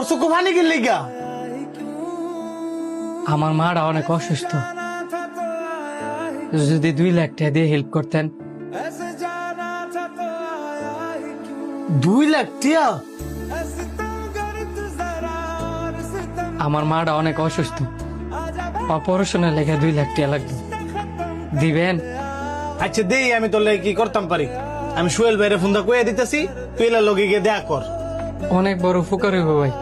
তোর চোখ পানি গেলি গা? আমার মাটা অনেক অসুস্থ, যদি 2 লাখ টাকা দিয়ে হেল্প করতেন। 2 লাখ টিয়া? আমার মাটা অনেক অসুস্থ, অপারেশনের লেগে 2 লাখ টাকা লাগবে, দিবেন? আচ্ছা দেই, আমি তোর লাগে কি করতাম পারি। আমি সোহেল ভাইরে ফোন দা কইয়া দিতেছি, তুই এলা লগে গিয়ে দেখা কর। অনেক বড় উপকার হইব ভাই।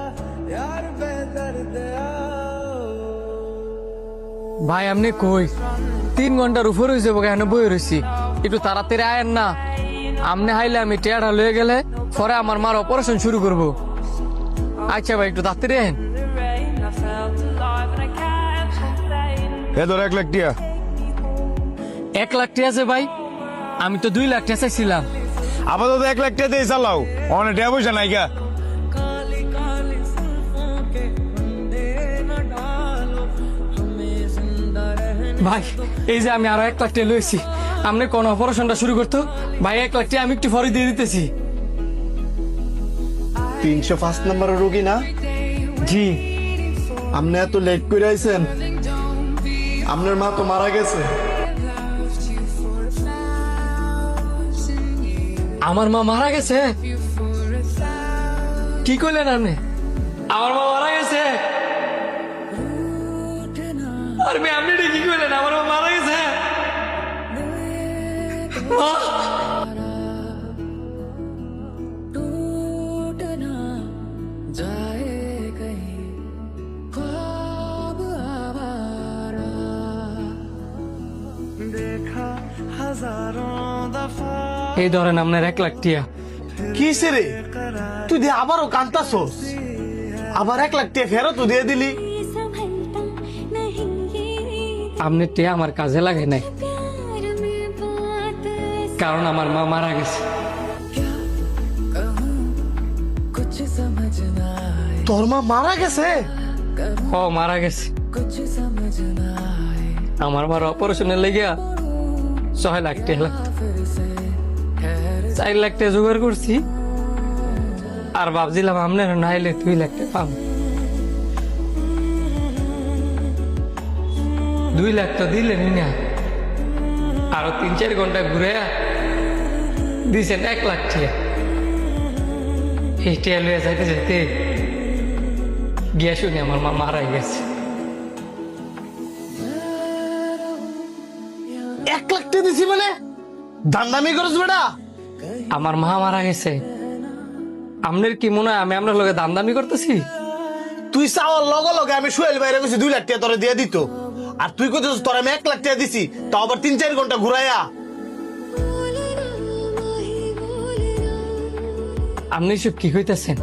ভাই আপনি কই? 3 ঘন্টার উপর হয়েছে, এখানে বই রয়েছি, একটু তাড়াতাড়ি আয়েন না। আপনি হাইলে আমি টেয়ারা লয়ে গেলে পরে আমার মার অপারেশন শুরু করব। আচ্ছা ভাই, একটু তাড়াতাড়ি আয়েন। এ ধর 1 লাখ টিয়া। 1 লাখ টাকা আছে ভাই? আমি তো 2 লাখ টাকা চাইছিলাম। আপাতত 1 লাখ টিয়া দিয়ে চালাও, অনেক টাকা পয়সা নাই গা। ভাই এই যে আমি আরো 1 লাখ টাকা লয়েছি, আপনি কোন অপারেশনটা শুরু করতো ভাই? 1 লাখ টাকা আমি একটু পরে দিয়ে দিতেছি। 305 নম্বরের রোগী না? জি। আপনি এত লেট করে আইছেন, আপনার মা তো মারা গেছে। আমার মা মারা গেছে? কি করলেন আপনি? আমার মা মারা গেছে? আর আপনি এটা কি করলেন? আমার মা মারা গেছে? মা! এই ধরেন আপনার 1 লাখ টিয়া। কিসে রে, তুই দিয়ে আবারও কান্তাছস? আবার 1 লাখ টাকা ফেরত দিয়ে দিলি? আপনি টিয়া আমার কাজে লাগে নাই, কারণ আমার মা মারা গেছে। তোর মা মারা গেছে? ও মারা গেছে। আমার মার অপারেশনের লেগে 6 লাখ টাকা লাগতো। 4 লাখ টাকা জোগাড় করছি, আর ভাবছিলাম আপনার না এলে 2 লাখ টাকা পাবো। 2 লাখ তো দিলেনই না, আরো 3-4 ঘন্টা ঘুরে দিয়েছেন 1 লাখ টাকা। এই টাকা লয়ে যাইতে যাইতে গিয়া শুনি আমার মা মারা গেছে। 1 লাখ টাকা দিছি মানে দান্দামি করছ বেটা? আমার মা মারা গেছে, আপনার কি মনে হয় আমি আপনার লগে দামদামি করতেছি? তুই চাওয়ার লগে লগে আমি সোহেল ভাইরে কইছি 2 লাখ টাকা তোরে দিয়ে দিত, আর তুই কইতেছিস তোর আমি 1 লাখ টাকা দিছি, তাও আবার 3-4 ঘন্টা ঘুরাইয়া। আপনি সব কি কইতেছেন?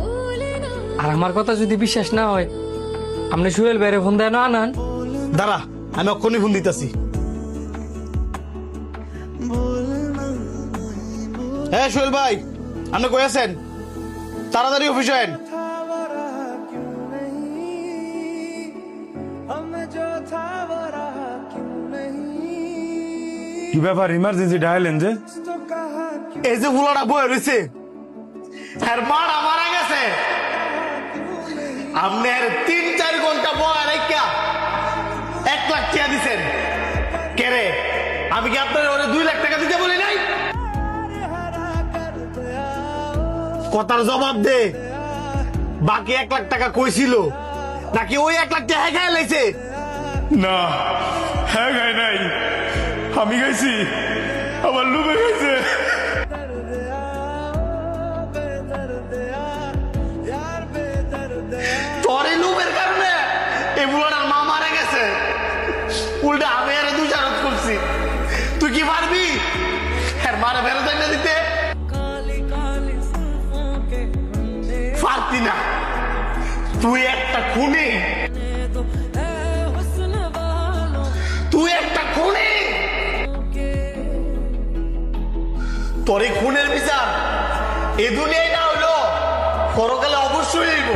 আর আমার কথা যদি বিশ্বাস না হয়, আপনি সোহেল ভাইরে ফোন দেন আনান। দাঁড়া, আমি অক্ষণই ফোন দিতেছি। হ্যাঁ সোহেল ভাই, আপনি কই আছেন? তাড়াতাড়ি অফিসে আইন। কি ব্যাপার, ইমার্জেন্সি ডায়ালেন যে? এই যে ফুলাটা বয়ে রয়েছে, আর মারা মারা গেছে। আপনি 3-4 ঘন্টা বয়ে রেখা 1 লাখ টাকা দিচ্ছেন কে রে? আমি কি আপনার ওরে 2 লাখ টাকা দিতে বলি নাই? কথার জবাব দে। বাকি 1 লাখ টাকা কইছিল নাকি ওই 1 লাখ টাকা হ্যাঁ লাইছে? না, হ্যাঁ গাই নাই, আমি গাইছি, আমার লুবে গাইছে। তোর এই লোভের কারণে এই বুড়াটার মা মারা গেছে, উল্টা আমি আরে দুজারত করছি। তুই কি পারবি এর মারা ফেরত এনে দিতে? পারতি না, তুই একটা খুনি, তুই একটা খুনি। তোর এই খুনের বিচার এ দুনিয়ায় না হইলো পরকালে অবশ্যই হইব।